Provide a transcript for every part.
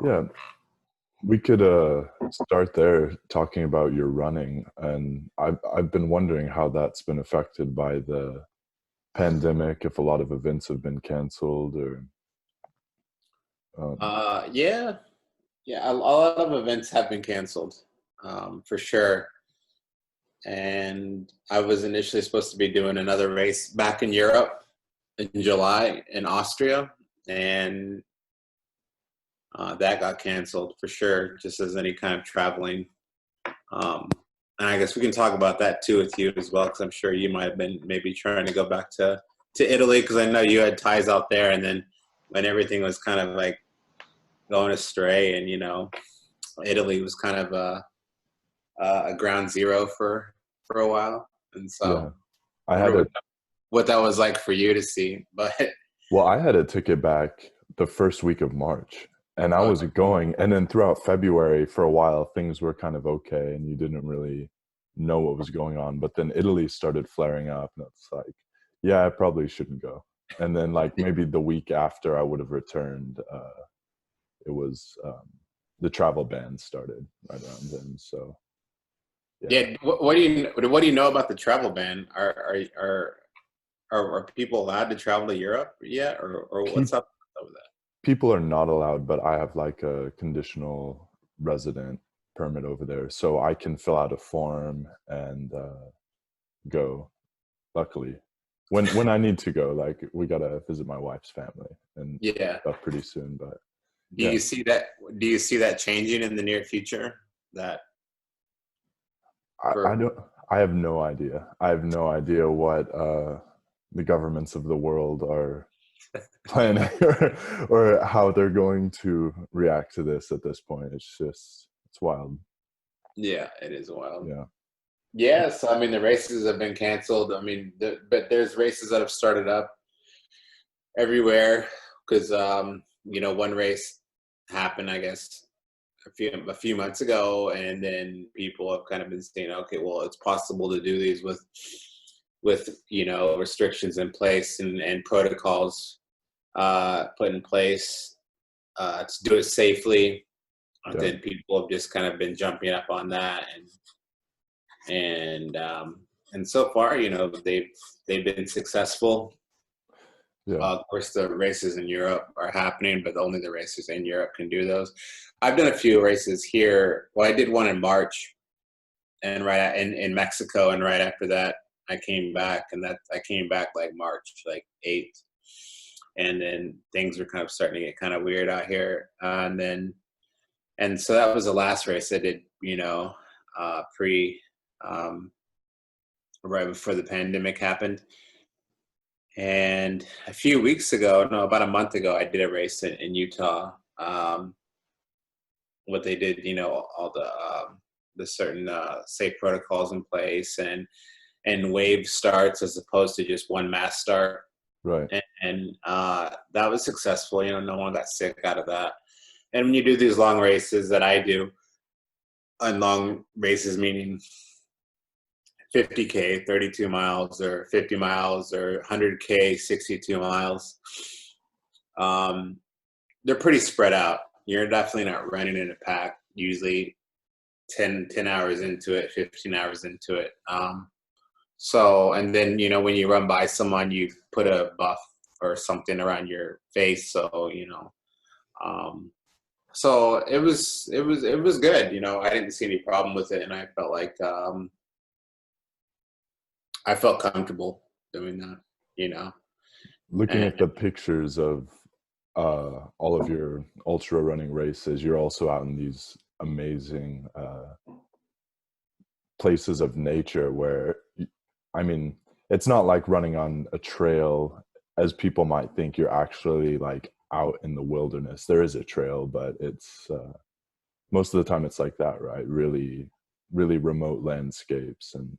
Yeah, we could start there talking about your running, and I've been wondering how that's been affected by the pandemic, if a lot of events have been canceled or um, Yeah, yeah. A lot of events have been canceled, for sure. And I was initially supposed to be doing another race back in Europe in July in Austria, and that got canceled for sure, just as any kind of traveling. Um, and I guess we can talk about that too with you as well, because I'm sure you might have been maybe trying to go back to Italy, because I know you had ties out there, and then when everything was kind of like going astray, and Italy was kind of a ground zero for a while, and yeah, so I I had wonder a what that was like for you to see. But well, I had a ticket back the first week of March, and I uh, was going, and then throughout February for a while things were kind of okay, and you didn't really know what was going on. But then Italy started flaring up, and it's like, yeah, I probably shouldn't go. And then like maybe the week after I would have returned, it was the travel ban started right around then. So yeah. yeah, what do you know about the travel ban? Are people allowed to travel to Europe yet, or what's up with that? People are not allowed, but I have like a conditional resident permit over there, so I can fill out a form and go. Luckily, when I need to go, like we gotta visit my wife's family and Yeah. stuff pretty soon. But Do yeah, you see that? Do you see that changing in the near future? That I for don't. I have no idea. I have no idea what the governments of the world are planning or how they're going to react to this at this point. It's just it's wild. Yeah, it is wild. Yeah. Yes, I mean the races have been canceled. I mean, but there's races that have started up everywhere because one race happened, I guess, a few months ago, and then people have kind of been saying, okay, well, it's possible to do these with restrictions in place and protocols put in place to do it safely. And Yeah. then people have just kind of been jumping up on that, and so far, they've been successful. Yeah. Of course, the races in Europe are happening, but only the races in Europe can do those. I've done a few races here. Well, I did one in March, and in Mexico, and right after that, I came back, and I came back like March, like 8th, and then things were kind of starting to get kind of weird out here, and so that was the last race I did, pre, um, right before the pandemic happened. And a few weeks ago, no, about a month ago, I did a race in Utah. What they did, all the certain safe protocols in place, and wave starts as opposed to just one mass start, Right. and that was successful. No one got sick out of that. And when you do these long races that I do, and long races meaning 50K, 32 miles, or 50 miles, or 100K, 62 miles. They're pretty spread out. You're definitely not running in a pack, usually 10 hours into it, 15 hours into it. And then, when you run by someone, you put a buff or something around your face. So it was good. I didn't see any problem with it. And I felt like, I felt comfortable doing that. Looking And at the pictures of all of your ultra running races, you're also out in these amazing places of nature where, I mean, it's not like running on a trail as people might think. You're actually like out in the wilderness. There is a trail, but it's most of the time it's like that, right? Really, really remote landscapes and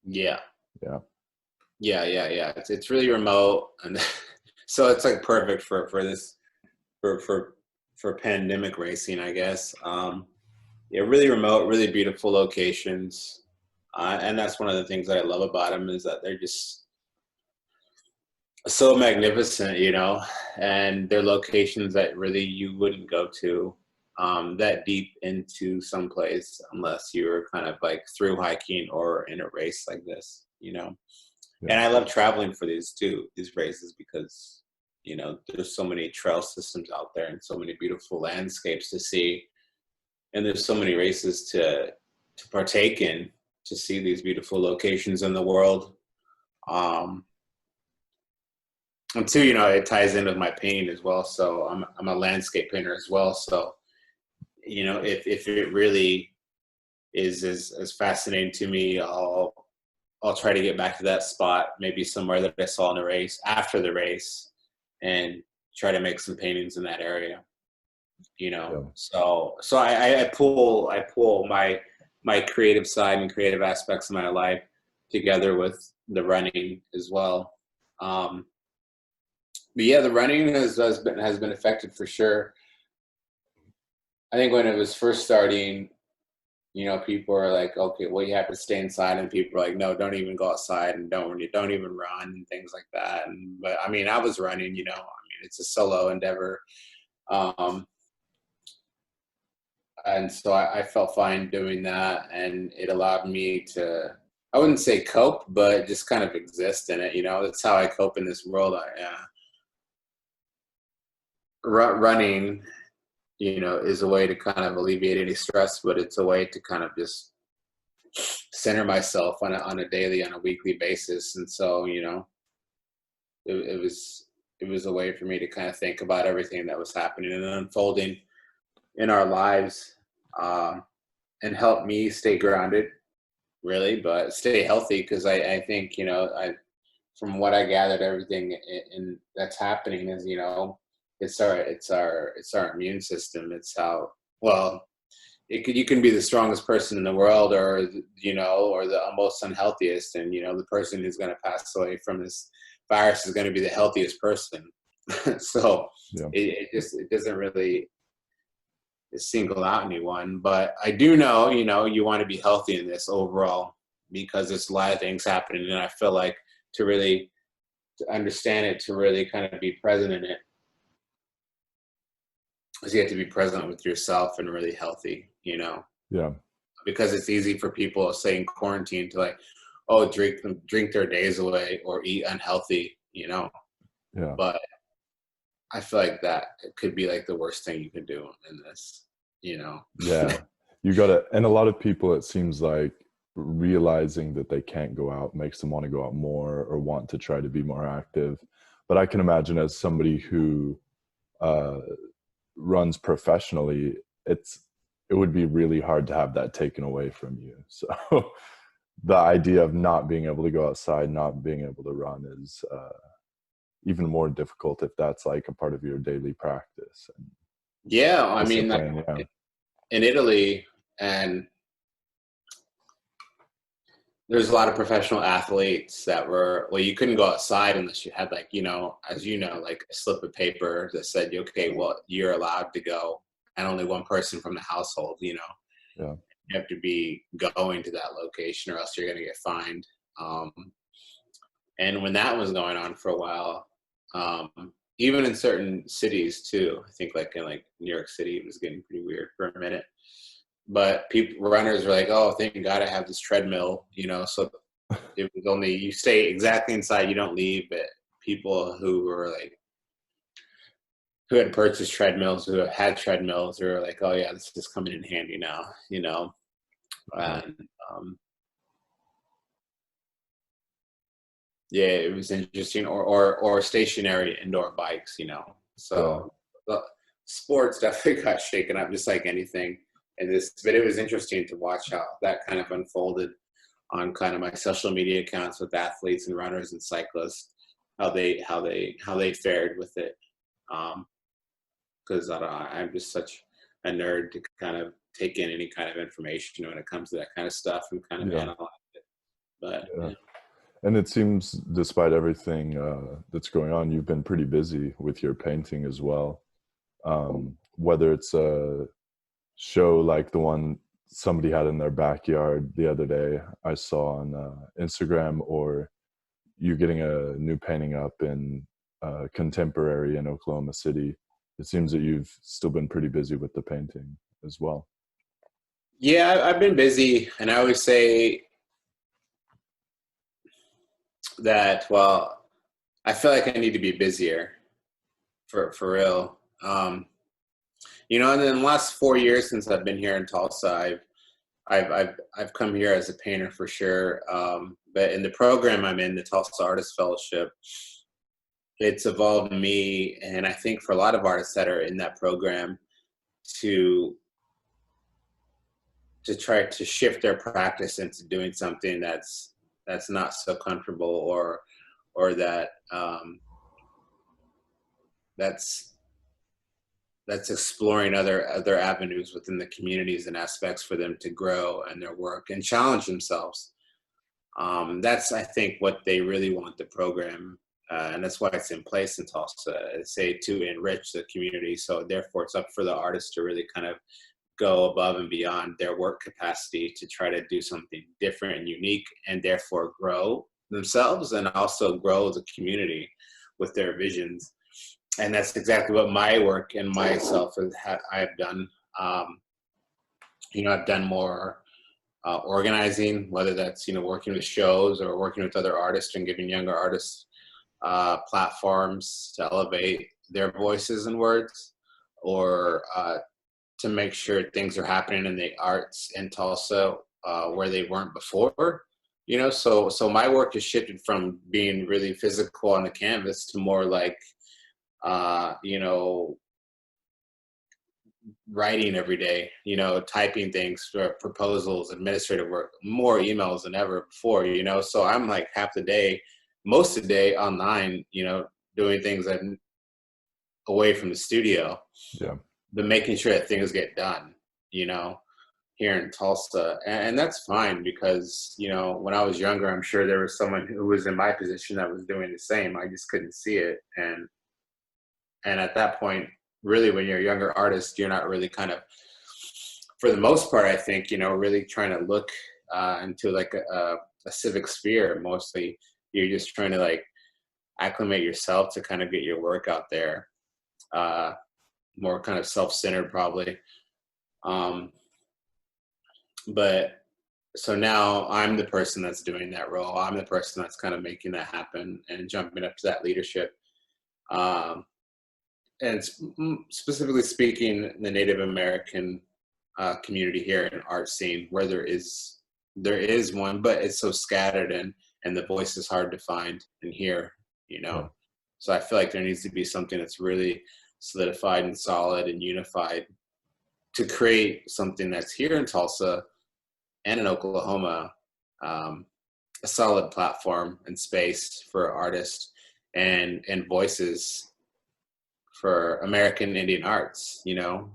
yeah, yeah. yeah. It's really remote, and so it's like perfect for this for pandemic racing, I guess. Yeah, really remote, really beautiful locations, and that's one of the things that I love about them is that so magnificent, you know, and they're locations that really you wouldn't go to that deep into some place unless you were kind of like through hiking or in a race like this, you know. Yeah. And I love traveling for these too, these races, because you know there's so many trail systems out there and so many beautiful landscapes to see, and there's so many races to partake in, to see these beautiful locations in the world. Um, and two, you know, it ties in with my painting as well. So I'm a landscape painter as well. So you know, if it really is as fascinating to me, I'll try to get back to that spot, maybe somewhere that I saw in the race after the race, and try to make some paintings in that area. You know, Yeah. so I pull my creative side and creative aspects of my life together with the running as well. Um, but yeah, the running has been affected for sure. I think when it was first starting, you know, people are like, okay, well, you have to stay inside, and people are like, no, don't even go outside, and don't even run and things like that. And but I mean, I was running, you know, I mean, it's a solo endeavor, um, and so I felt fine doing that, and it allowed me to, I wouldn't say cope, but just kind of exist in it. You know, that's how I cope in this world. Running, you know, is a way to kind of alleviate any stress, but it's a way to kind of just center myself on a daily, on a weekly basis. And so, you know, it was a way for me to kind of think about everything that was happening and unfolding in our lives, uh, and help me stay grounded, really, but stay healthy. Because I think, you know, from what I gathered, everything in that's happening is, you know, it's our immune system. It's how, well, you can be the strongest person in the world, or you know, or the most unhealthiest, and you know, the person who's going to pass away from this virus is going to be the healthiest person. So Yeah. it doesn't really single out anyone, but I do know, you know, you want to be healthy in this overall, because there's a lot of things happening, and I feel like to really to understand it, to really kind of be present in it, is you have to be present with yourself and really healthy, you know, Yeah. because it's easy for people, say in quarantine, to like, oh, drink their days away or eat unhealthy, you know. Yeah. But I feel like that it could be like the worst thing you can do in this, you know. Yeah. You gotta, and a lot of people, it seems like realizing that they can't go out makes them want to go out more or want to try to be more active. But I can imagine, as somebody who uh, runs professionally, it would be really hard to have that taken away from you. So the idea of not being able to go outside, not being able to run is even more difficult if that's like a part of your daily practice and Yeah, I mean, like discipline. Yeah. in Italy, and there's a lot of professional athletes that were, well, you couldn't go outside unless you had, like, you know, as you know, like a slip of paper that said, okay, well, you're allowed to go, and only one person from the household, you know. Yeah. You have to be going to that location, or else you're going to get fined. Um, and when that was going on for a while, even in certain cities too, I think like in like New York City, it was getting pretty weird for a minute. But people, runners were like, "Oh, thank God I have this treadmill," you know. So it was only, you stay exactly inside, you don't leave. But people who were like, who had purchased treadmills, who had treadmills, who were like, "Oh yeah, this is coming in handy now," you know. Yeah. And yeah, it was interesting. Or stationary indoor bikes, you know. Yeah. So the sports definitely got shaken up, just like anything in this. But it was interesting to watch how that kind of unfolded on kind of my social media accounts with athletes and runners and cyclists, how they fared with it. Because I'm just such a nerd to kind of take in any kind of information when it comes to that kind of stuff and kind of Yeah. analyze it. But Yeah. yeah. And it seems, despite everything that's going on, you've been pretty busy with your painting as well. Whether it's a show like the one somebody had in their backyard the other day, I saw on Instagram, or you getting a new painting up in Contemporary in Oklahoma City. It seems that you've still been pretty busy with the painting as well. Yeah, I've been busy, and I always say that, well, I feel like I need to be busier for real. You know, and in the last 4 years since I've been here in Tulsa, I've come here as a painter for sure. But in the program I'm in, the Tulsa Artist Fellowship, it's evolved me, and I think for a lot of artists that are in that program, to try to shift their practice into doing something that's not so comfortable, or that that's exploring other avenues within the communities and aspects for them to grow in their work and challenge themselves. That's, I think, what they really want the program, and that's why it's in place in Tulsa, say, to enrich the community. So therefore, it's up for the artists to really kind of go above and beyond their work capacity to try to do something different and unique, and therefore grow themselves and also grow the community with their visions. And that's exactly what my work and myself I've done. You know, I've done more organizing, whether that's, you know, working with shows or working with other artists and giving younger artists platforms to elevate their voices and words, or to make sure things are happening in the arts in Tulsa where they weren't before. You know, so my work has shifted from being really physical on the canvas to more like, you know, writing every day, you know, typing things for proposals, administrative work, more emails than ever before, you know. So I'm like half the day, most of the day online, you know, doing things away from the studio, Yeah. but making sure that things get done, you know, here in Tulsa. And that's fine, because, you know, when I was younger, I'm sure there was someone who was in my position that was doing the same. I just couldn't see it. And at that point, really, when you're a younger artist, you're not really kind of, for the most part, I think, you know, really trying to look into like a civic sphere. Mostly, you're just trying to like acclimate yourself to kind of get your work out there. More kind of self-centered, probably. But so now I'm the person that's doing that role. I'm the person that's kind of making that happen and jumping up to that leadership. And specifically speaking, the Native American community here in art scene, where there is one, but it's so scattered, and the voice is hard to find and hear, you know. Yeah. So I feel like there needs to be something that's really solidified and solid and unified to create something that's here in Tulsa and in Oklahoma, a solid platform and space for artists and voices for American Indian arts, you know,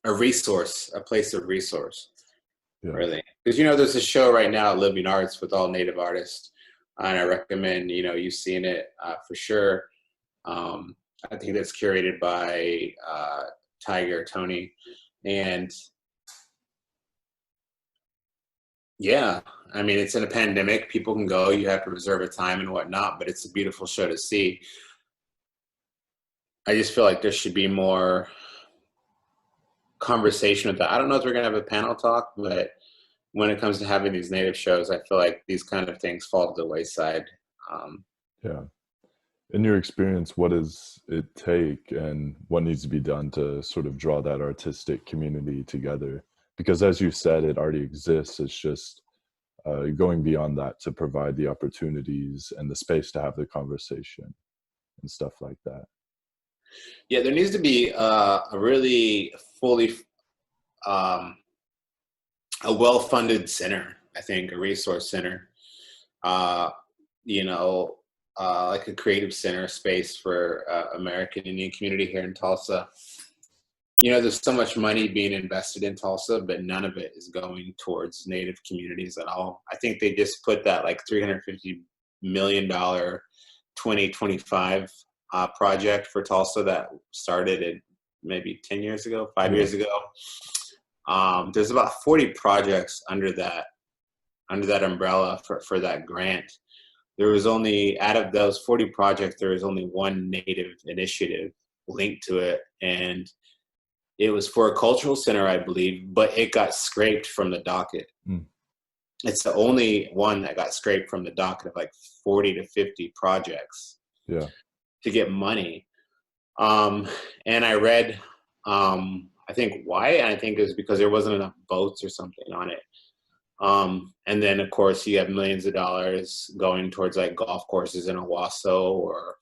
a resource, a place of resource, Yeah. really. Because, you know, there's a show right now, Living Arts, with all Native artists, and I recommend, you know, you've seen it for sure. I think that's curated by Tiger Tony, and yeah, I mean, it's in a pandemic. People can go. You have to reserve a time and whatnot, but it's a beautiful show to see. I just feel like there should be more conversation with that. I don't know if we're going to have a panel talk, but when it comes to having these Native shows, I feel like these kind of things fall to the wayside. Yeah. In your experience, what does it take and what needs to be done to sort of draw that artistic community together? Because as you said, it already exists. It's just going beyond that to provide the opportunities and the space to have the conversation and stuff like that. Yeah, there needs to be a really fully, a well-funded center, I think, a resource center, you know, like a creative center space for American Indian community here in Tulsa. You know, there's so much money being invested in Tulsa, but none of it is going towards Native communities at all. I think they just put that like $350 million 2025 project for Tulsa that started in maybe 10 years ago, 5 years ago. There's about 40 projects under that umbrella for that grant. there was only, out of those 40 projects, there was only one Native initiative linked to it. And it was for a cultural center, I believe, but it got scraped from the docket. Mm. It's the only one that got scraped from the docket of like 40 to 50 projects to get money. And I read, I think why, and I think it was because there wasn't enough boats or something on it. And then of course you have millions of dollars going towards like golf courses in Owasso, or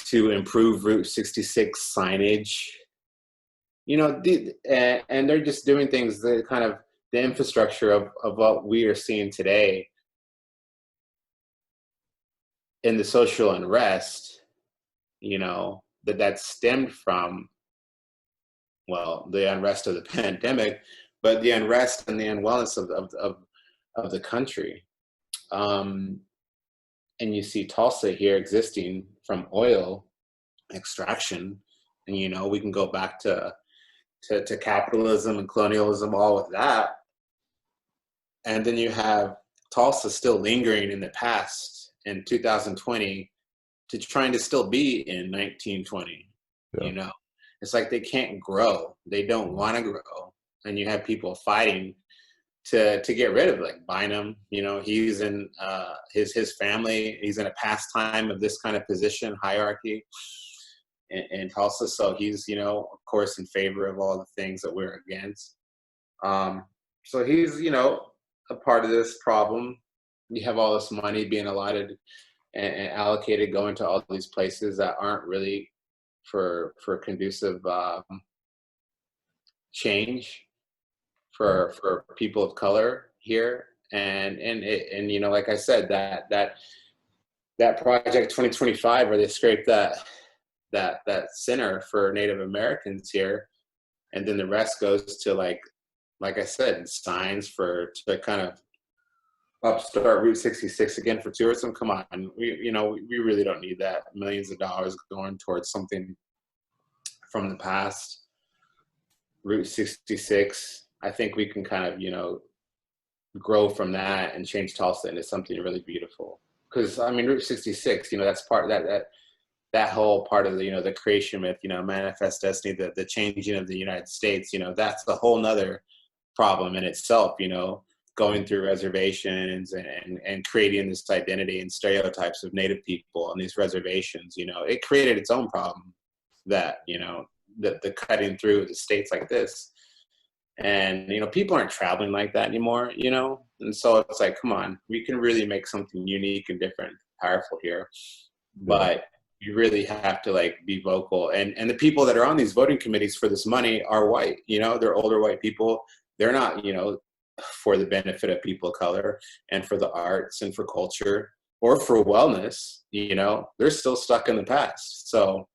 to improve Route 66 signage. You know, and they're just doing things that kind of the infrastructure of what we are seeing today in the social unrest, you know, that stemmed from, well, the unrest of the pandemic, but the unrest and the unwellness of the country. And you see Tulsa here existing from oil extraction, and, you know, we can go back to capitalism and colonialism, all of that. And then you have Tulsa still lingering in the past in 2020 to trying to still be in 1920. You know, it's like they can't grow. They don't want to grow. And you have people fighting to get rid of, like Bynum, you know, he's in his family, he's in a pastime of this kind of position hierarchy in Tulsa. So he's, you know, of course, in favor of all the things that we're against. So he's, you know, a part of this problem. You have all this money being allotted and allocated going to all these places that aren't really for conducive change for people of color here. And you know, like I said, that project 2025, where they scraped that center for Native Americans here, and then the rest goes to like I said, signs to kind of upstart Route 66 again for tourism. Come on, we really don't need that. Millions of dollars going towards something from the past. Route 66, I think we can kind of, you know, grow from that and change Tulsa into something really beautiful. Because I mean, Route 66, you know, that's part of that whole part of the, you know, the creation myth, you know, manifest destiny, the changing of the United States, you know, that's a whole nother problem in itself, you know, going through reservations and creating this identity and stereotypes of Native people on these reservations. You know, it created its own problem, that, you know, the cutting through the states like this. And, you know, people aren't traveling like that anymore, you know? And so it's like, come on, we can really make something unique and different, powerful here. But you really have to like be vocal. And the people that are on these voting committees for this money are white, you know, they're older white people. They're not, you know, for the benefit of people of color and for the arts and for culture or for wellness, you know, they're still stuck in the past. So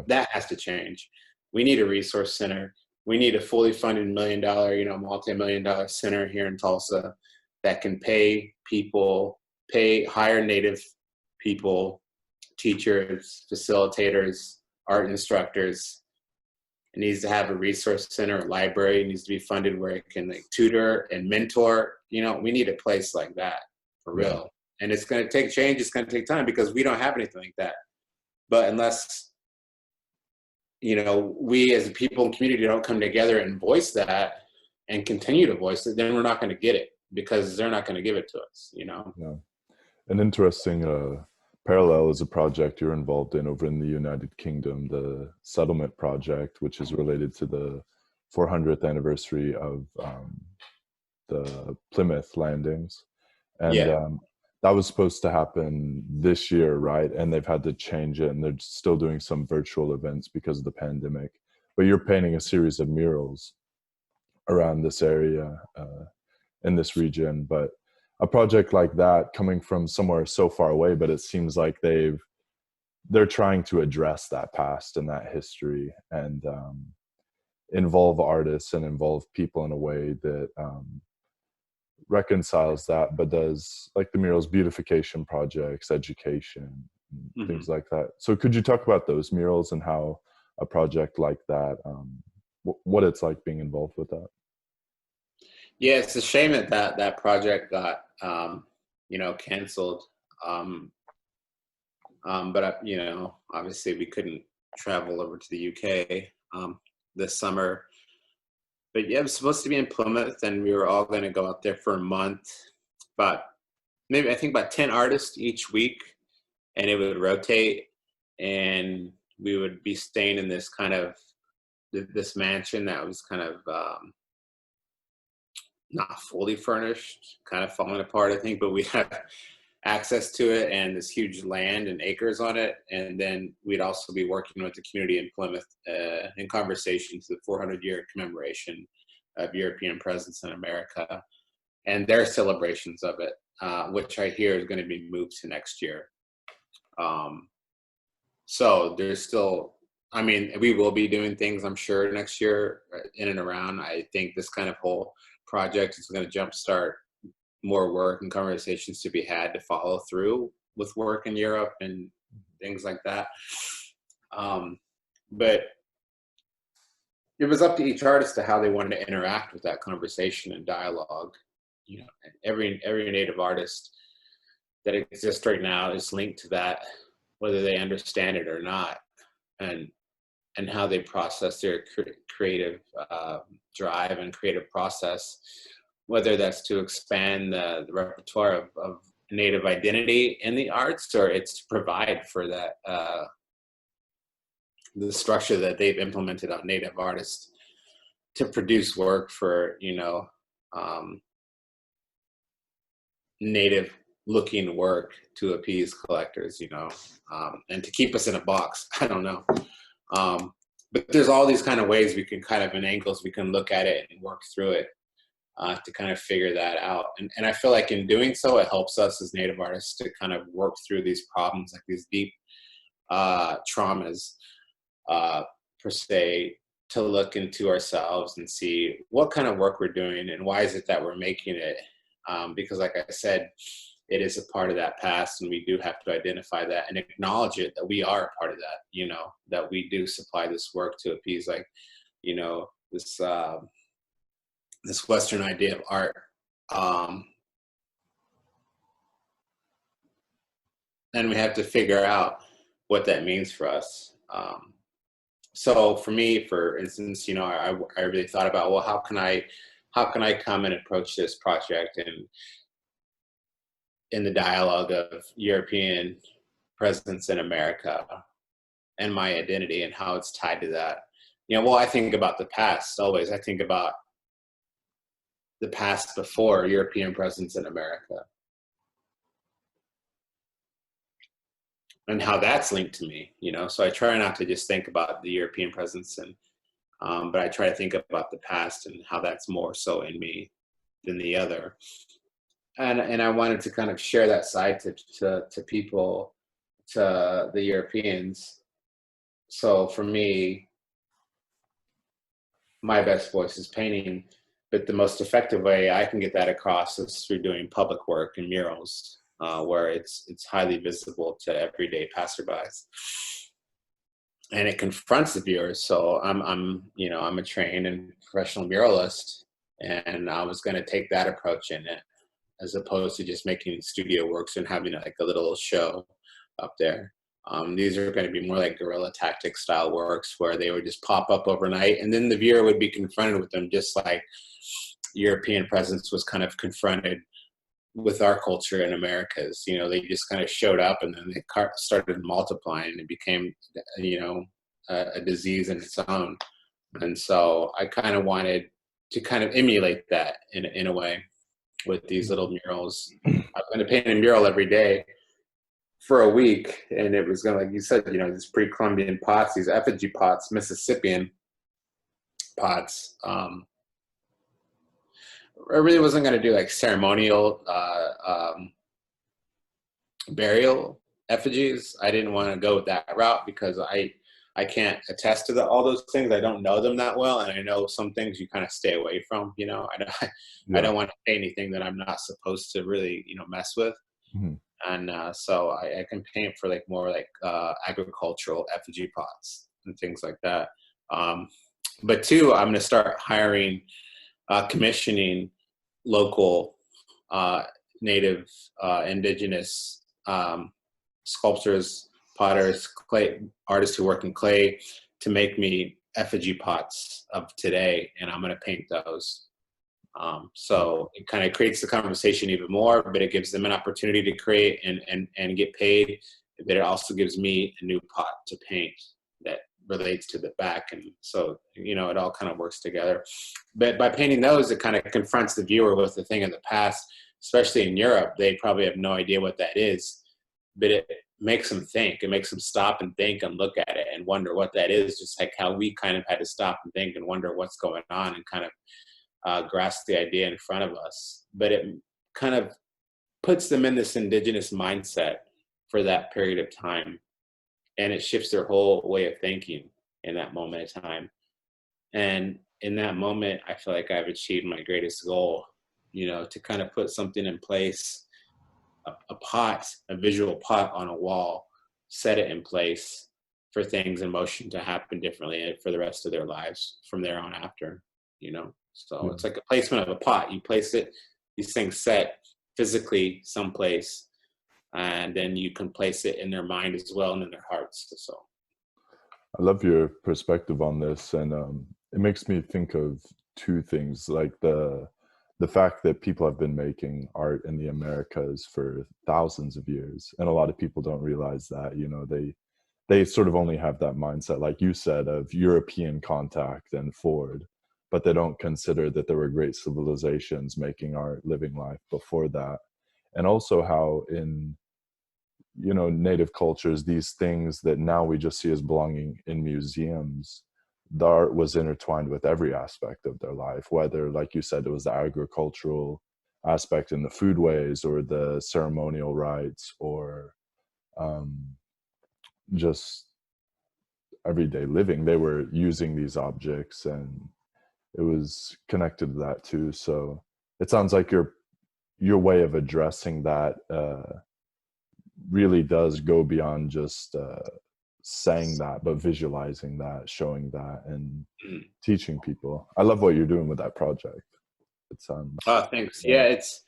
that has to change. We need a resource center. We need a fully funded $1 million, you know, multi-million-dollar center here in Tulsa that can pay people, hire Native people, teachers, facilitators, art instructors. It needs to have a resource center, a library. It needs to be funded where it can like tutor and mentor. You know, we need a place like that for real. And it's going to take change. It's going to take time because we don't have anything like that. But unless, you know, we as a people and community don't come together and voice that and continue to voice it, then we're not going to get it because they're not going to give it to us, you know? Yeah. An interesting parallel is a project you're involved in over in the United Kingdom, the Settlement Project, which is related to the 400th anniversary of the Plymouth landings. And that was supposed to happen this year, right? And they've had to change it, and they're still doing some virtual events because of the pandemic. But you're painting a series of murals around this area in this region. But a project like that coming from somewhere so far away, but it seems like they're trying to address that past and that history and involve artists and involve people in a way that reconciles that, but does like the murals beautification projects, education, things like that. So could you talk about those murals and how a project like that, what it's like being involved with that? Yeah, it's a shame that project got, you know, canceled. But you know, obviously we couldn't travel over to the UK this summer. But yeah, it was supposed to be in Plymouth, and we were all going to go out there for a month. But maybe I think about 10 artists each week, and it would rotate, and we would be staying in this kind of this mansion that was kind of not fully furnished, kind of falling apart, I think, but we had access to it and this huge land and acres on it. And then we'd also be working with the community in Plymouth in conversation to the 400-year commemoration of European presence in America and their celebrations of it, which I hear is going to be moved to next year. So there's still, I mean, we will be doing things, I'm sure, next year in and around. I think this kind of whole project is going to jumpstart more work and conversations to be had to follow through with work in Europe and things like that. But it was up to each artist to how they wanted to interact with that conversation and dialogue. You know, every Native artist that exists right now is linked to that, whether they understand it or not, and how they process their creative drive and creative process, whether that's to expand the repertoire of Native identity in the arts, or it's to provide for that the structure that they've implemented on Native artists to produce work for, you know, Native looking work to appease collectors, you know, and to keep us in a box. I don't know. But there's all these kind of ways we can kind of, in angles, we can look at it and work through it to kind of figure that out. And I feel like in doing so, it helps us as Native artists to kind of work through these problems, like these deep traumas, per se, to look into ourselves and see what kind of work we're doing and why is it that we're making it. Because like I said, it is a part of that past, and we do have to identify that and acknowledge it, that we are a part of that, you know, that we do supply this work to appease, like, you know, this this Western idea of art. And we have to figure out what that means for us. So for me, for instance, you know, I really thought about, well, how can I come and approach this project and in the dialogue of European presence in America and my identity and how it's tied to that. You know, well, I think about the past always. I think about the past before European presence in America and how that's linked to me, you know. So I try not to just think about the European presence, and but I try to think about the past and how that's more so in me than the other. And I wanted to kind of share that side to people, to the Europeans. So for me, my best voice is painting, but the most effective way I can get that across is through doing public work and murals, where it's highly visible to everyday passerbys, and it confronts the viewers. So I'm you know, I'm a trained and professional muralist, and I was going to take that approach in it, as opposed to just making studio works and having like a little show up there. These are going to be more like guerrilla tactic style works, where they would just pop up overnight, and then the viewer would be confronted with them, just like European presence was kind of confronted with our culture in Americas. You know, they just kind of showed up, and then they started multiplying, and it became, you know, a disease in its own. And so I kind of wanted to kind of emulate that in a way with these little murals. I'm going to paint a mural every day for a week, and it was going to, like you said, you know, these pre-Columbian pots, these effigy pots, Mississippian pots. I really wasn't going to do like ceremonial burial effigies. I didn't want to go that route because I can't attest to all those things. I don't know them that well, and I know some things you kind of stay away from. You know, I don't want to paint anything that I'm not supposed to really, you know, mess with. Mm-hmm. And so I can paint for like more like agricultural effigy pots and things like that. But two, I'm going to start hiring, commissioning local Native, Indigenous sculptors, potters, clay artists who work in clay to make me effigy pots of today, and I'm going to paint those. So it kind of creates the conversation even more, but it gives them an opportunity to create and get paid. But it also gives me a new pot to paint that relates to the back. And so, you know, it all kind of works together. But by painting those, it kind of confronts the viewer with the thing of the past, especially in Europe. They probably have no idea what that is, but it makes them think. It makes them stop and think and look at it and wonder what that is, just like how we kind of had to stop and think and wonder what's going on and kind of grasp the idea in front of us. But it kind of puts them in this indigenous mindset for that period of time. And it shifts their whole way of thinking in that moment of time. And in that moment, I feel like I've achieved my greatest goal, you know, to kind of put something in place, a pot, a visual pot on a wall, set it in place for things in motion to happen differently for the rest of their lives from there on after, you know. So it's like a placement of a pot. You place it, these things set physically someplace, and then you can place it in their mind as well and in their hearts. So I love your perspective on this, and it makes me think of two things, like the fact that people have been making art in the Americas for thousands of years, and a lot of people don't realize that, you know, they sort of only have that mindset, like you said, of European contact and forward, but they don't consider that there were great civilizations making art, living life before that. And also how in, you know, native cultures, these things that now we just see as belonging in museums, the art was intertwined with every aspect of their life, whether, like you said, it was the agricultural aspect in the foodways or the ceremonial rites, or just everyday living. They were using these objects, and it was connected to that too. So it sounds like your way of addressing that really does go beyond just saying that, but visualizing that, showing that, and teaching people. I love what you're doing with that project. It sounds thanks. It's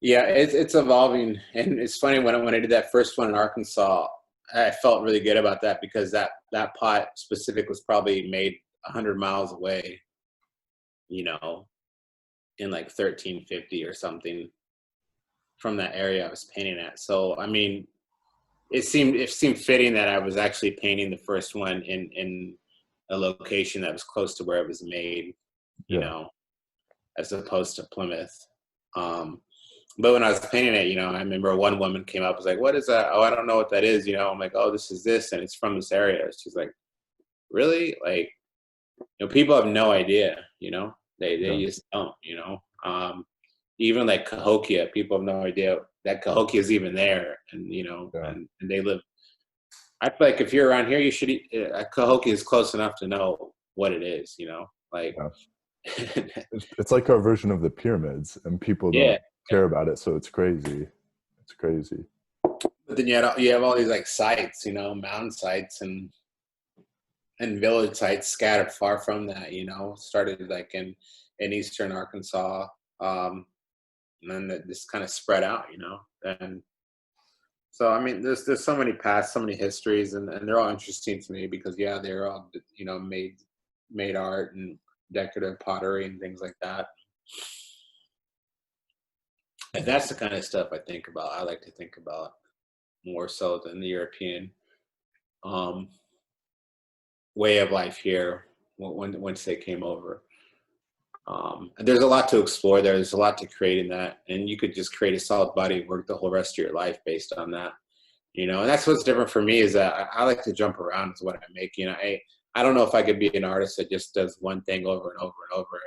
evolving. And it's funny, when I did that first one in Arkansas, I felt really good about that, because that pot specific was probably made 100 miles away, you know, in like 1350 or something, from that area I was painting at. So I mean, it seemed fitting that I was actually painting the first one in a location that was close to where it was made, you know, as opposed to Plymouth. But when I was painting it, you know, I remember one woman came up, was like, "What is that?" "Oh, I don't know what that is." You know, I'm like, "Oh, this is this, and it's from this area." She's like, "Really?" Like, you know, people have no idea, you know, they just don't, you know. Even like Cahokia, people have no idea that Cahokia is even there, and you know, and they live. I feel like if you're around here, you should. Cahokia is close enough to know what it is, you know, like. It's like our version of the pyramids, and people don't care about it, so it's crazy. It's crazy. But then you have all these like sites, you know, mountain sites and village sites scattered far from that, you know. Started like in eastern Arkansas, and then this kind of spread out, you know. And so I mean, there's so many paths, so many histories, and they're all interesting to me, because they're all, you know, made art and decorative pottery and things like that. And that's the kind of stuff I think about. I like to think about more so than the European way of life here once they came over. And there's a lot to explore there. There's a lot to create in that, and you could just create a solid body of work the whole rest of your life based on that, you know. And that's what's different for me, is that I like to jump around is what I make. You know, I don't know if I could be an artist that just does one thing over and over and over.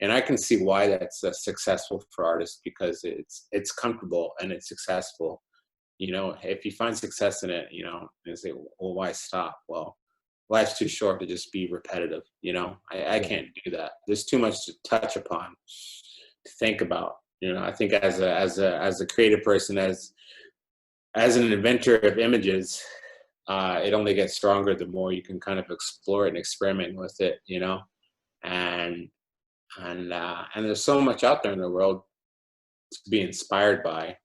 And I can see why that's successful for artists, because it's comfortable and it's successful. You know, if you find success in it, you know, and say, well, why stop? Well, life's too short to just be repetitive. You know, I can't do that. There's too much to touch upon, to think about. You know, I think as a creative person, as an inventor of images, it only gets stronger the more you can kind of explore it and experiment with it. You know, and there's so much out there in the world to be inspired by.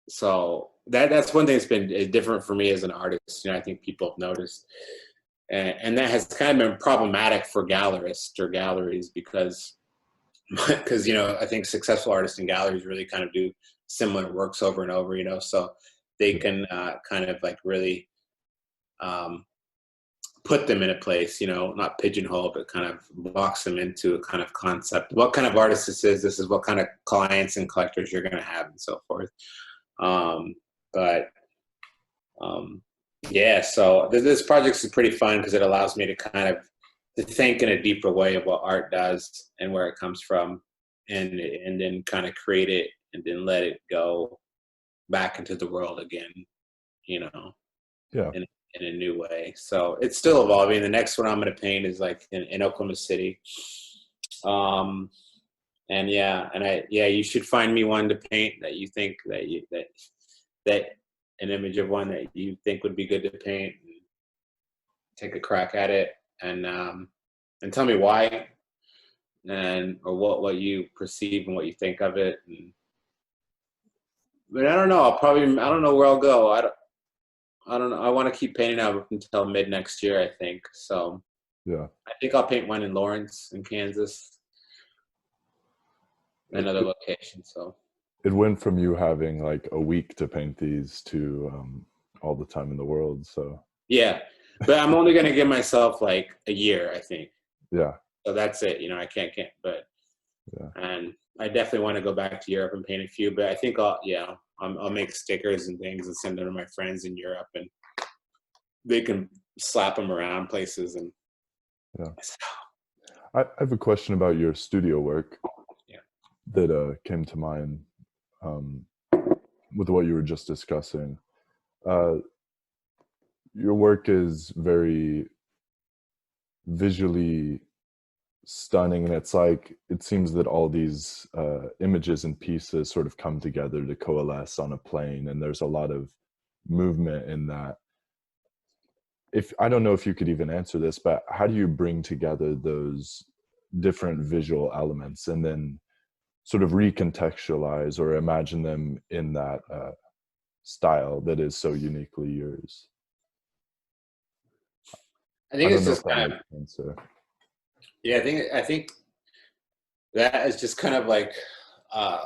So that's one thing that's been different for me as an artist. You know, I think people have noticed, and that has kind of been problematic for gallerists or galleries because you know, I think successful artists and galleries really kind of do similar works over and over. You know, so they Yeah. can kind of like really um, put them in a place, you know, not pigeonhole, but kind of box them into a kind of concept. What kind of artist this is what kind of clients and collectors you're going to have, and so forth. Um, but um, yeah, so this project is pretty fun because it allows me to kind of to think in a deeper way of what art does and where it comes from, and then kind of create it and then let it go back into the world again, you know, Yeah. in a new way. So it's still evolving. The next one I'm going to paint is like in Oklahoma City. Um, and yeah, you should find me one to paint that you think that an image of one that you think would be good to paint. And take a crack at it, and tell me why, and or what you perceive and what you think of it. And, but I don't know. I don't know where I'll go. I don't know. I want to keep painting out until mid next year, I think. So Yeah. I think I'll paint one in Lawrence, in Kansas, another location. So It went from you having like a week to paint these to all the time in the world. So yeah, but I'm only gonna give myself like a year, I think. yeah, So that's it. You know, I can't. But yeah, and I definitely want to go back to Europe and paint a few. But I think I'll make stickers and things and send them to my friends in Europe, and they can slap them around places. And yeah. I have a question about your studio work yeah. that came to mind um, with what you were just discussing. Uh, your work is very visually stunning, and it's like it seems that all these images and pieces sort of come together to coalesce on a plane, and there's a lot of movement in that. If I don't know if you could even answer this, but how do you bring together those different visual elements and then sort of recontextualize or imagine them in that style that is so uniquely yours? I I think don't it's know if just that kind makes of sense. Or, yeah. I think that is just kind of like uh,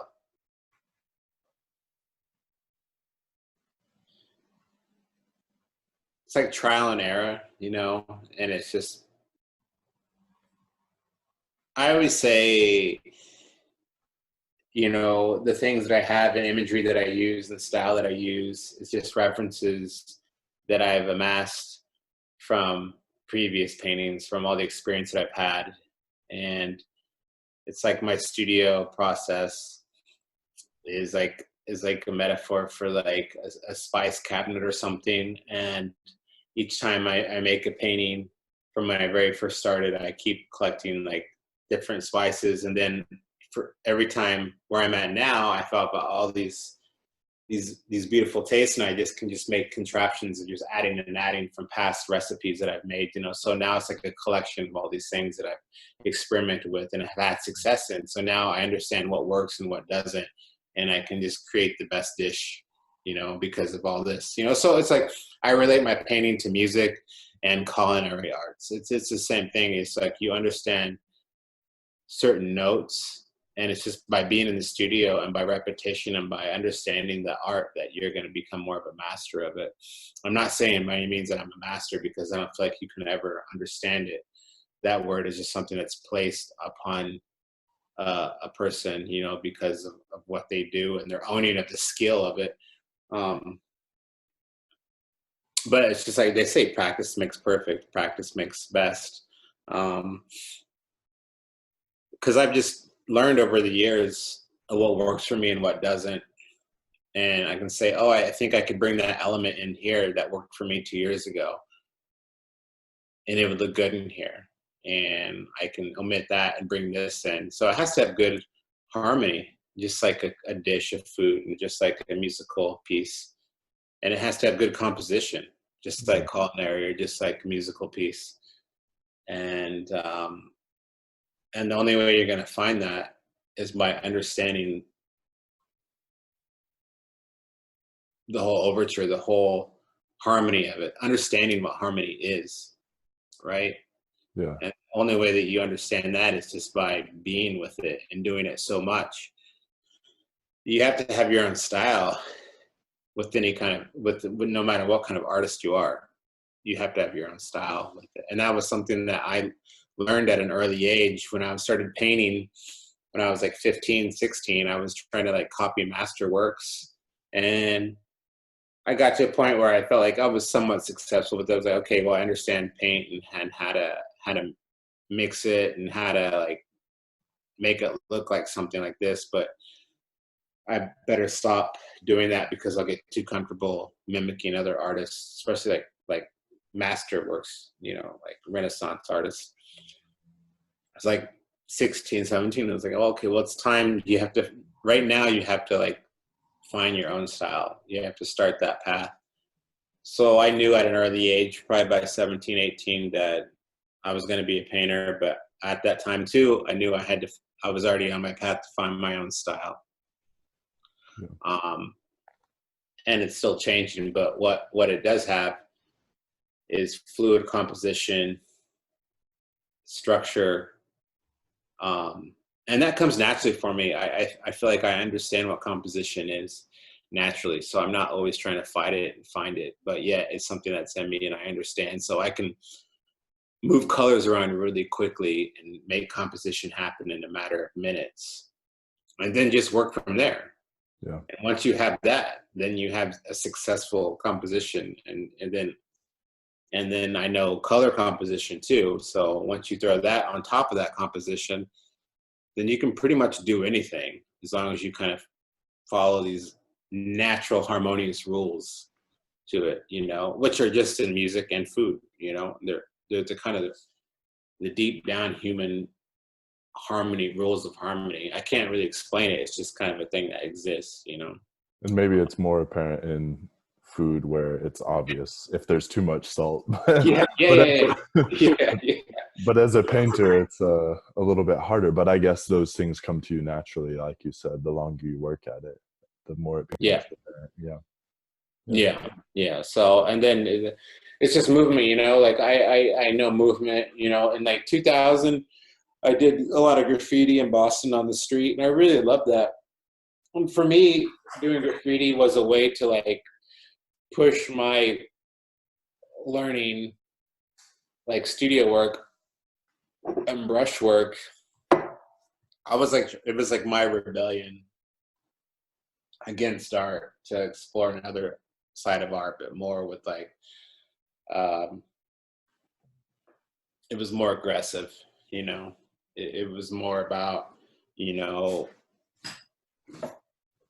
it's like trial and error, you know. And it's just I always say, you know, the things that I have and imagery that I use, the style that I use, is just references that I've amassed from previous paintings, from all the experience that I've had. And it's like my studio process is like a metaphor for like a spice cabinet or something. And each time I make a painting from when I very first started, I keep collecting like different spices. And then for every time where I'm at now, I thought about all these beautiful tastes, and I just can just make contraptions and just adding and adding from past recipes that I've made, you know. So now it's like a collection of all these things that I've experimented with and have had success in. So now I understand what works and what doesn't, and I can just create the best dish, you know, because of all this, you know. So it's like I relate my painting to music and culinary arts. It's the same thing. It's like you understand certain notes, and it's just by being in the studio and by repetition and by understanding the art that you're going to become more of a master of it. I'm not saying by any means that I'm a master, because I don't feel like you can ever understand it. That word is just something that's placed upon a person, you know, because of what they do and their owning of the skill of it. um, but it's just like they say, practice makes perfect, practice makes best. um, because I've just learned over the years what works for me and what doesn't. And I can say, oh, I think I could bring that element in here that worked for me 2 years ago, and it would look good in here. And I can omit that and bring this in. So it has to have good harmony, just like a dish of food and just like a musical piece. And it has to have good composition, just yeah, like culinary or just like a musical piece. And and the only way you're going to find that is by understanding the whole overture, the whole harmony of it, understanding what harmony is, right? Yeah. And the only way that you understand that is just by being with it and doing it so much. You have to have your own style with any kind of, with no matter what kind of artist you are. You have to have your own style with it. And that was something that I learned at an early age when I started painting. When I was like 15, 16, I was trying to like copy masterworks. And I got to a point where I felt like I was somewhat successful, but I was like, okay, well, I understand paint and how to mix it and how to like make it look like something like this. But I better stop doing that because I'll get too comfortable mimicking other artists, especially like masterworks, you know, like Renaissance artists. It's like 16, 17. I was like, oh, okay, well, it's time. You have to, right now, you have to like find your own style. You have to start that path. So I knew at an early age, probably by 17, 18, that I was going to be a painter. But at that time too, I knew I was already on my path to find my own style. Yeah. And it's still changing, but what it does have is fluid composition, structure, and that comes naturally for me. I feel like I understand what composition is naturally, so I'm not always trying to fight it and find it, but yeah, it's something that's in me and I understand, so I can move colors around really quickly and make composition happen in a matter of minutes, and then just work from there. Yeah. And once you have that, then you have a successful composition, and then I know color composition too. So once you throw that on top of that composition, then you can pretty much do anything as long as you kind of follow these natural harmonious rules to it, you know, which are just in music and food, you know, they're the kind of the deep down human harmony, rules of harmony. I can't really explain it. It's just kind of a thing that exists, you know. And maybe it's more apparent in food where it's obvious if there's too much salt. Yeah. But as a painter, it's a little bit harder. But I guess those things come to you naturally, like you said. The longer you work at it, the more it becomes apparent. Yeah. So, and then it's just movement, you know. Like I know movement, you know. In like 2000, I did a lot of graffiti in Boston on the street, and I really loved that. And for me, doing graffiti was a way to like push my learning, like studio work and brush work. It was like my rebellion against art, to explore another side of art, but more with like, it was more aggressive, you know. It was more about, you know,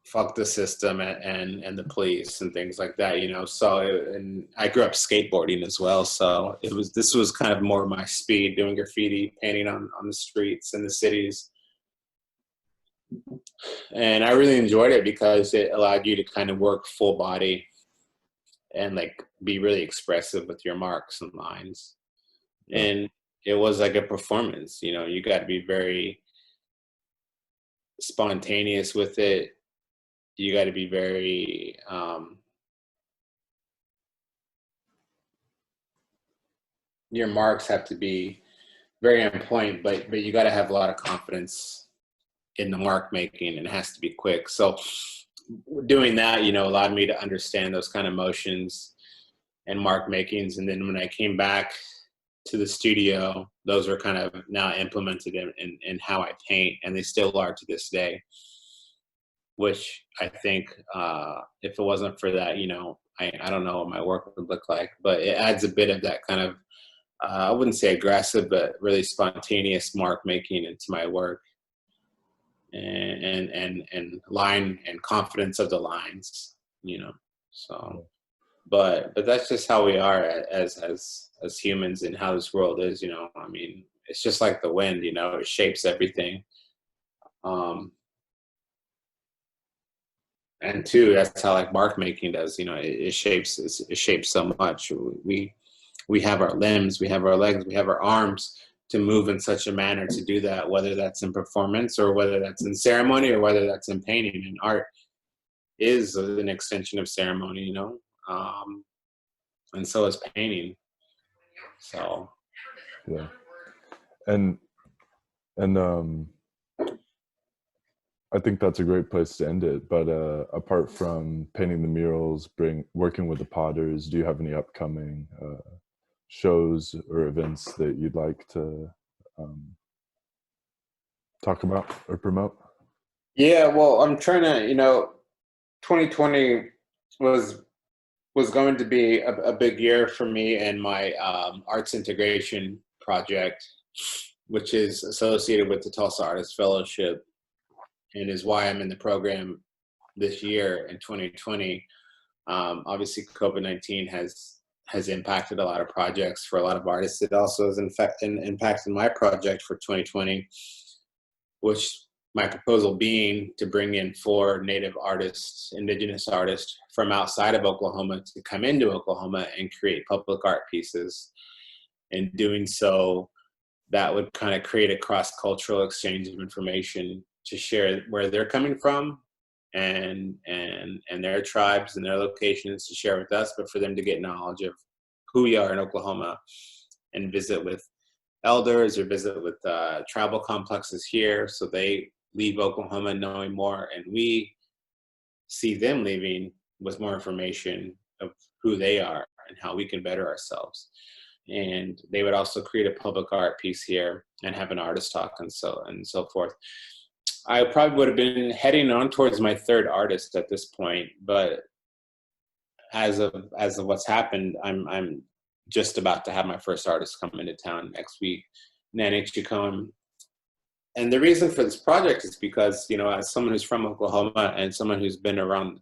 fuck the system and the police and things like that, you know. So and I grew up skateboarding as well, so this was kind of more my speed, doing graffiti, painting on the streets in the cities. And I really enjoyed it because it allowed you to kind of work full body and like be really expressive with your marks and lines. And it was like a performance, you know. You got to be very spontaneous with it. You got to be very your marks have to be very on point, but you got to have a lot of confidence in the mark making, and it has to be quick. So doing that, you know, allowed me to understand those kind of motions and mark makings. And then when I came back to the studio, those were kind of now implemented in how I paint, and they still are to this day. Which I think, if it wasn't for that, you know, I don't know what my work would look like. But it adds a bit of that kind of, I wouldn't say aggressive, but really spontaneous mark making into my work, and line and confidence of the lines, you know. So, but that's just how we are as humans, and how this world is, you know. I mean, it's just like the wind, you know, it shapes everything. And two, that's how like mark making does, you know, it shapes so much. We have our limbs, we have our legs, we have our arms to move in such a manner to do that, whether that's in performance or whether that's in ceremony or whether that's in painting and art. is an extension of ceremony, and so is painting. So yeah. And I think that's a great place to end it. But apart from painting the murals, working with the potters, do you have any upcoming shows or events that you'd like to talk about or promote? yeah, well, I'm trying to, 2020 was going to be a big year for me and my arts integration project, which is associated with the Tulsa Artist Fellowship, and is why I'm in the program this year in 2020. Obviously, COVID-19 has impacted a lot of projects for a lot of artists. It also has impacted my project for 2020, which my proposal being to bring in 4 Native artists, Indigenous artists from outside of Oklahoma to come into Oklahoma and create public art pieces. In doing so, that would kind of create a cross-cultural exchange of information to share where they're coming from and their tribes and their locations to share with us, but for them to get knowledge of who we are in Oklahoma and visit with elders or visit with tribal complexes here, so they leave Oklahoma knowing more, and we see them leaving with more information of who they are and how we can better ourselves. And they would also create a public art piece here and have an artist talk and so forth. I probably would have been heading on towards my 3rd artist at this point, but as of what's happened, I'm just about to have my first artist come into town next week, Nane Chacon. And the reason for this project is because, as someone who's from Oklahoma and someone who's been around,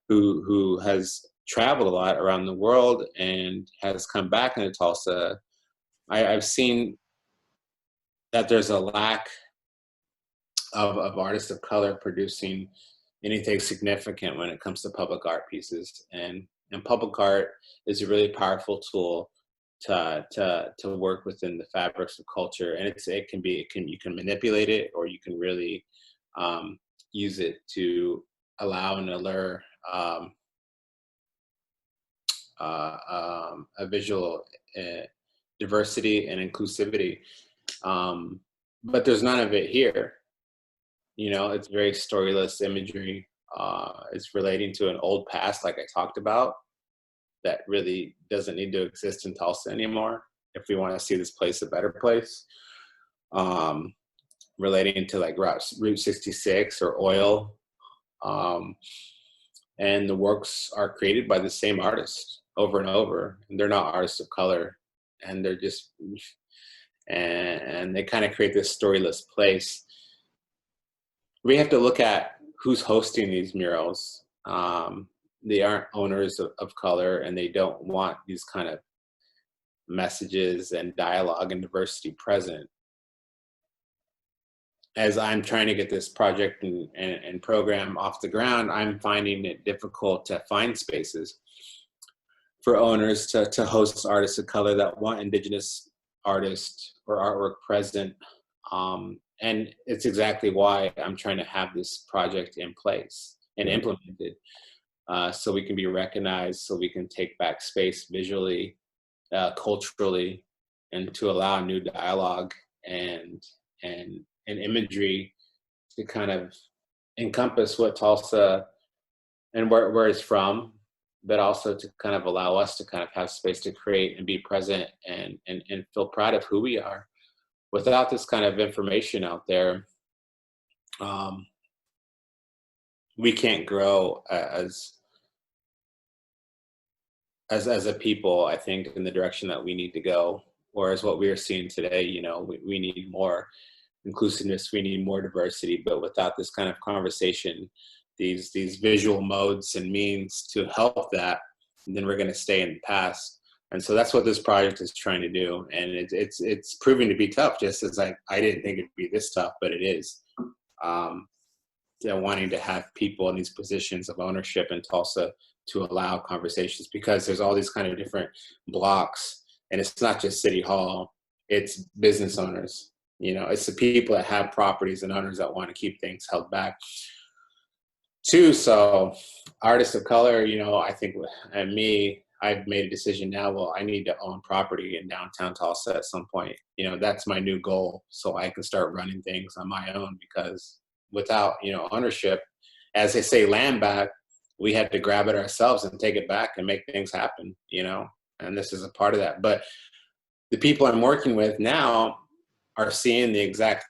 who has traveled a lot around the world and has come back into Tulsa, I've seen that there's a lack of artists of color producing anything significant when it comes to public art pieces. And public art is a really powerful tool to work within the fabrics of culture, and you can manipulate it, or you can really use it to allow and allure a visual diversity and inclusivity. But there's none of it here. It's very storyless imagery. It's relating to an old past, like I talked about, that really doesn't need to exist in Tulsa anymore if we want to see this place a better place. Relating to like Route 66 or oil. And the works are created by the same artist over and over. And they're not artists of color. And they're just, and they kind of create this storyless place. We have to look at who's hosting these murals. They aren't owners of color, and they don't want these kind of messages and dialogue and diversity present. As I'm trying to get this project and program off the ground, I'm finding it difficult to find spaces for owners to host artists of color that want Indigenous artists or artwork present. And it's exactly why I'm trying to have this project in place and implemented. So we can be recognized, so we can take back space visually, culturally, and to allow new dialogue and imagery to kind of encompass what Tulsa and where it's from, but also to kind of allow us to kind of have space to create and be present and feel proud of who we are. Without this kind of information out there, we can't grow as a people, I think, in the direction that we need to go. Whereas what we are seeing today, we need more inclusiveness, we need more diversity, but without this kind of conversation, these visual modes and means to help that, then we're going to stay in the past. And so that's what this project is trying to do. And it's proving to be tough, just as I didn't think it'd be this tough, but it is. Wanting to have people in these positions of ownership in Tulsa to allow conversations, because there's all these kind of different blocks, and it's not just City Hall, it's business owners. It's the people that have properties and owners that want to keep things held back. Two, so artists of color, you know, I think, and me, I've made a decision now, well, I need to own property in downtown Tulsa at some point. You know, that's my new goal, so I can start running things on my own, because without, you know, ownership, as they say, land back, we had to grab it ourselves and take it back and make things happen, you know, and this is a part of that. But the people I'm working with now are seeing the exact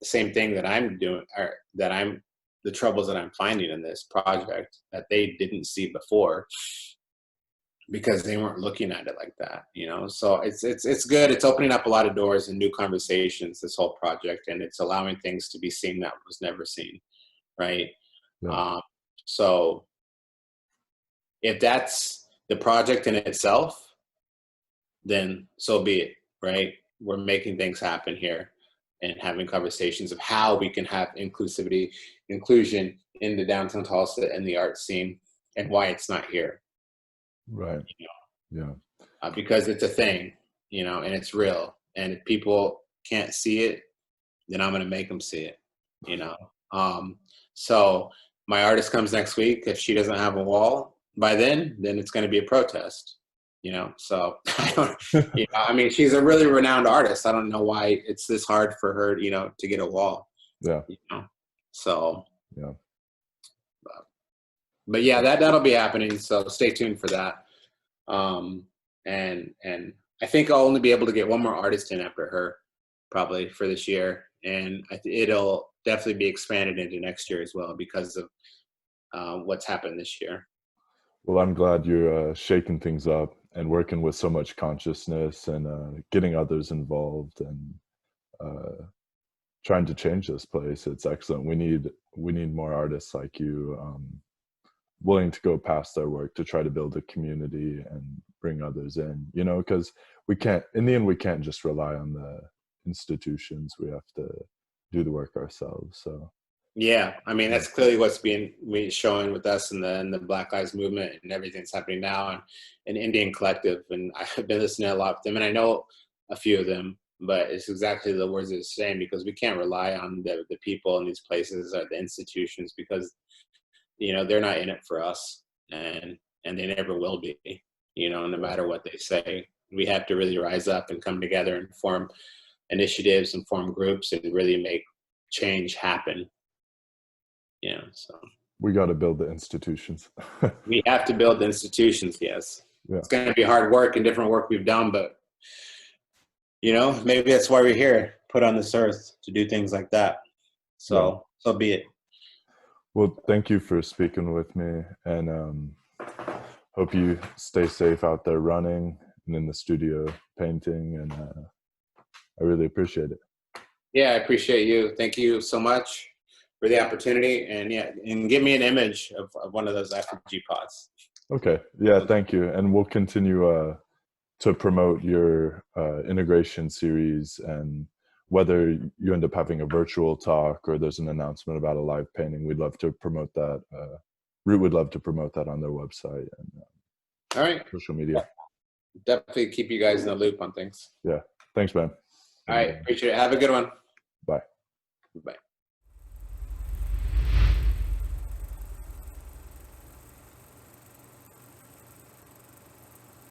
same thing that I'm doing, or that I'm, the troubles that I'm finding in this project that they didn't see before, because they weren't looking at it like that, you know. So it's good. It's opening up a lot of doors and new conversations, this whole project, and it's allowing things to be seen that was never seen, right? Yeah. So if that's the project in itself, then so be it, right? We're making things happen here and having conversations of how we can have inclusion in the downtown Tulsa and the art scene, and why it's not here. Right. You know? Yeah. Because it's a thing, you know, and it's real. And if people can't see it, then I'm going to make them see it, you know. So my artist comes next week. If she doesn't have a wall by then it's going to be a protest, you know. So I don't, you know, I mean, she's a really renowned artist. I don't know why it's this hard for her, you know, to get a wall. Yeah. You know? So yeah. But yeah, that'll be happening. So stay tuned for that. And I think I'll only be able to get one more artist in after her, probably, for this year, and it'll definitely be expanded into next year as well, because of what's happened this year. Well, I'm glad you're shaking things up and working with so much consciousness and getting others involved and trying to change this place. It's excellent. We need more artists like you, willing to go past their work to try to build a community and bring others in, you know, because in the end, we can't just rely on the institutions. We have to do the work ourselves. So yeah, I mean, that's clearly what's being showing with us in the Black Lives Movement and everything that's happening now, and Indian Collective. And I've been listening to a lot of them, and I know a few of them, but it's exactly the words it's saying, because we can't rely on the people in these places or the institutions, because, you know, they're not in it for us, and they never will be, you know, no matter what they say. We have to really rise up and come together and form initiatives and form groups and really make change happen. You know, so we got to build the institutions. we have to build the institutions. Yes. Yeah. It's going to be hard work and different work we've done, but, you know, maybe that's why we're here, put on this earth to do things like that. So So be it. Well, thank you for speaking with me, and hope you stay safe out there running and in the studio painting, and I really appreciate it. Yeah, I appreciate you. Thank you so much for the opportunity, and and give me an image of one of those effigy pots. Okay. Yeah, thank you. And we'll continue to promote your integration series, and whether you end up having a virtual talk or there's an announcement about a live painting, we'd love to promote that. Root would love to promote that on their website and all right, social media. Definitely keep you guys in the loop on things. Yeah. Thanks, man. All right. Appreciate it. Have a good one. Bye. Bye.